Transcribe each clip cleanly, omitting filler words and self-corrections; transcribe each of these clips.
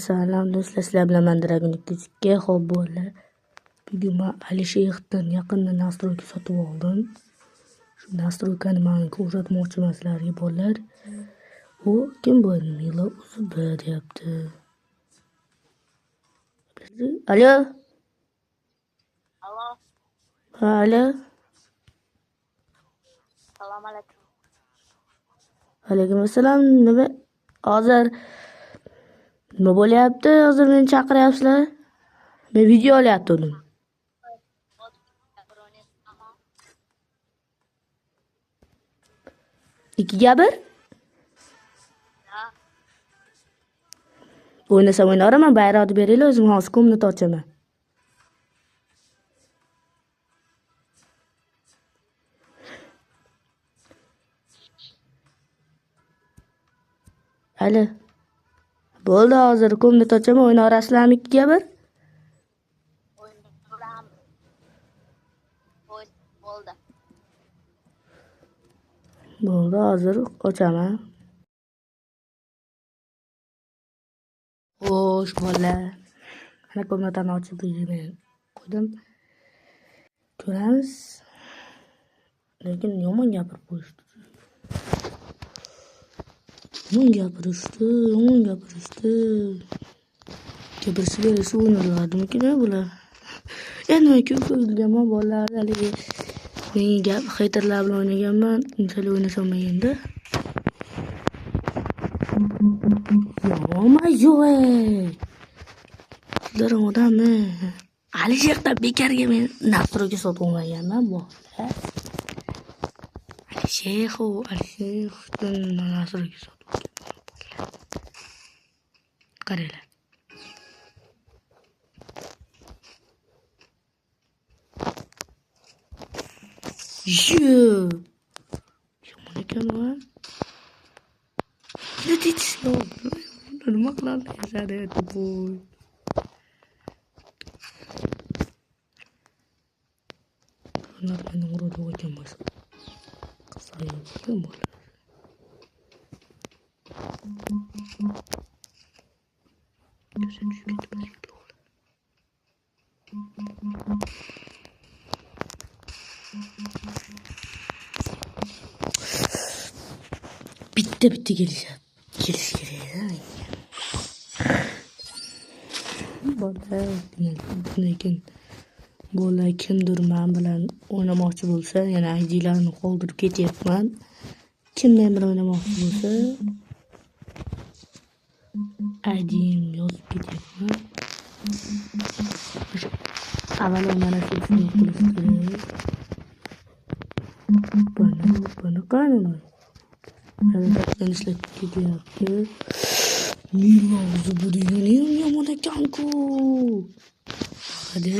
Salom do'stlar, sizlar bilan men Dragon 2 xo'p bo'ldi. Bugun men Alisherdan yaqinda nastroyka sotib oldim. Shu nastroykani men ko'rsatmoqchiman sizlarga bolalar. U kim bu? Milo UZB deyapti. Alo? Alo. Ha, alo? Assalomu alaykum. Alaykum assalom. Nima? Hozir nima bo'lyapti? Hozir meni chaqiryapsizlar? Men video olyaptim. Ikkiga bir? Ha, O'ynasam o'ynayveraman, bayroqni beringlar, o'zim hozir komnata ochaman. Alo. Bo'ldi, hozir komnata ochaman, o'ynaverasizlarmi ikkiga bir? o'ynayveramiz. Bo'ldi. Bo'ldi, hozir ochaman. Xo'sh, bolalar. Mana komnatani ochib qo'ydim. Ko'ramiz. Lekin yomon gapirib qo'yishdi. Yomon gapirishdi. Gapirishga yarasha o'ynalardimikin bular? Nima ko'p o'ynaganman bolalar, haligi men gap xeyterlar bilan o'ynaganman, unchalik o'ynasha olmaganda. Yo'q. Sizlar odammi? Alisherdan bekarga men nastroyka sotib olmaganman bolalar. Alisherdan nastroyka sotib olganman. Qaranglar. Yomon ekan va nima qiladi yashadi bu. Ular meni urib o'tgan bo'lsa. Qisayotgan bo'ladi. Ko'zim tushib ketmaslik to'g'ri. Bitta kelish kerak. Lekin bolalar kimdir men bilan o'ynamoqchi bo'lsa, yana ID'larni qoldirib ketyapman. Kim men bilan o'ynamoqchi bo'lsa, ID'm yozib ketyapman. Avvalo mana shu qilish kerak. Buni qanday? Harakatdan ishlab ketyapti. Milo UZB degani yomon ekan-ku. Hadi,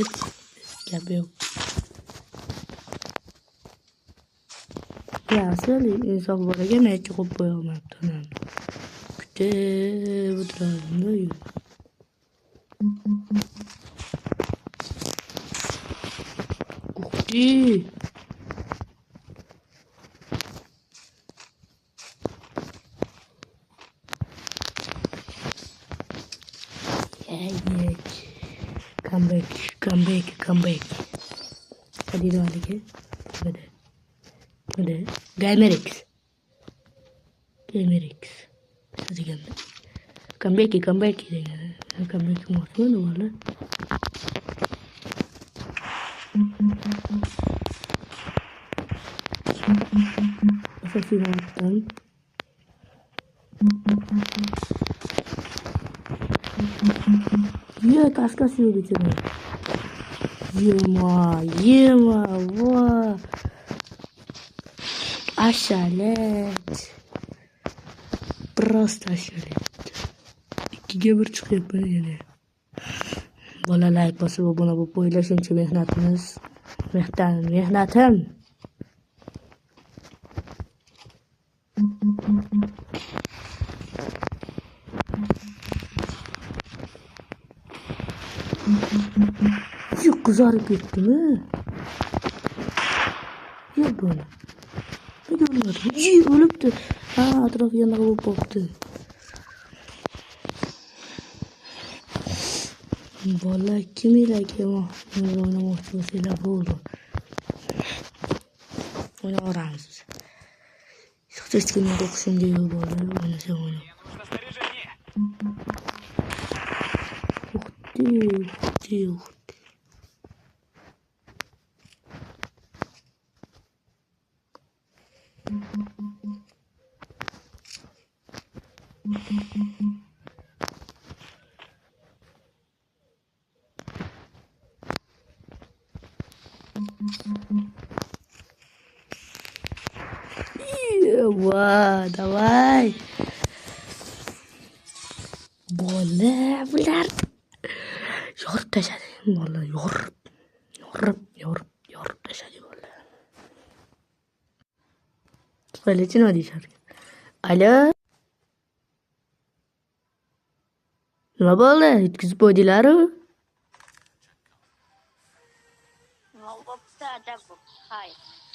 gap yo'q. Asli insof bor ekan, men hech qo'yib qo'yolmayapman. Kutib o'tirardim-da. Uxti. Come back. Hadi hadi. Hadi. Gamerix. Hadi gel. Come back. Come back maksudnya wala. Assassination. Kaskas yok içine. Yema, va. Aşalet. Просто aşalet. İkiga bir chiqyapti yana. Bolalar bosib obuna bo'lib qo'yinglar, shuncha mehnatim. Yok kızarıp gitti mi? Yok böyle. Ne görmedim? Ölüptü. Ha, atrafı yanına olup baktı. Bolalar kimlarga o'ynamoqchi bo'lsanglar bo'ldi. O'ynaveramiz biz. Hech kimga o'qishimga yo'q bolalar o'ynasa o'ynab. Uxti. Давай. Bola bular yorib tashladi. Bola yorib tashladi bola. Tufaylichi nima deyishar? Alo? Nima bo'ldi? Yetkazib qo'ydilar-ku? Nima bo'pti, ajab bo'pti. Hayır.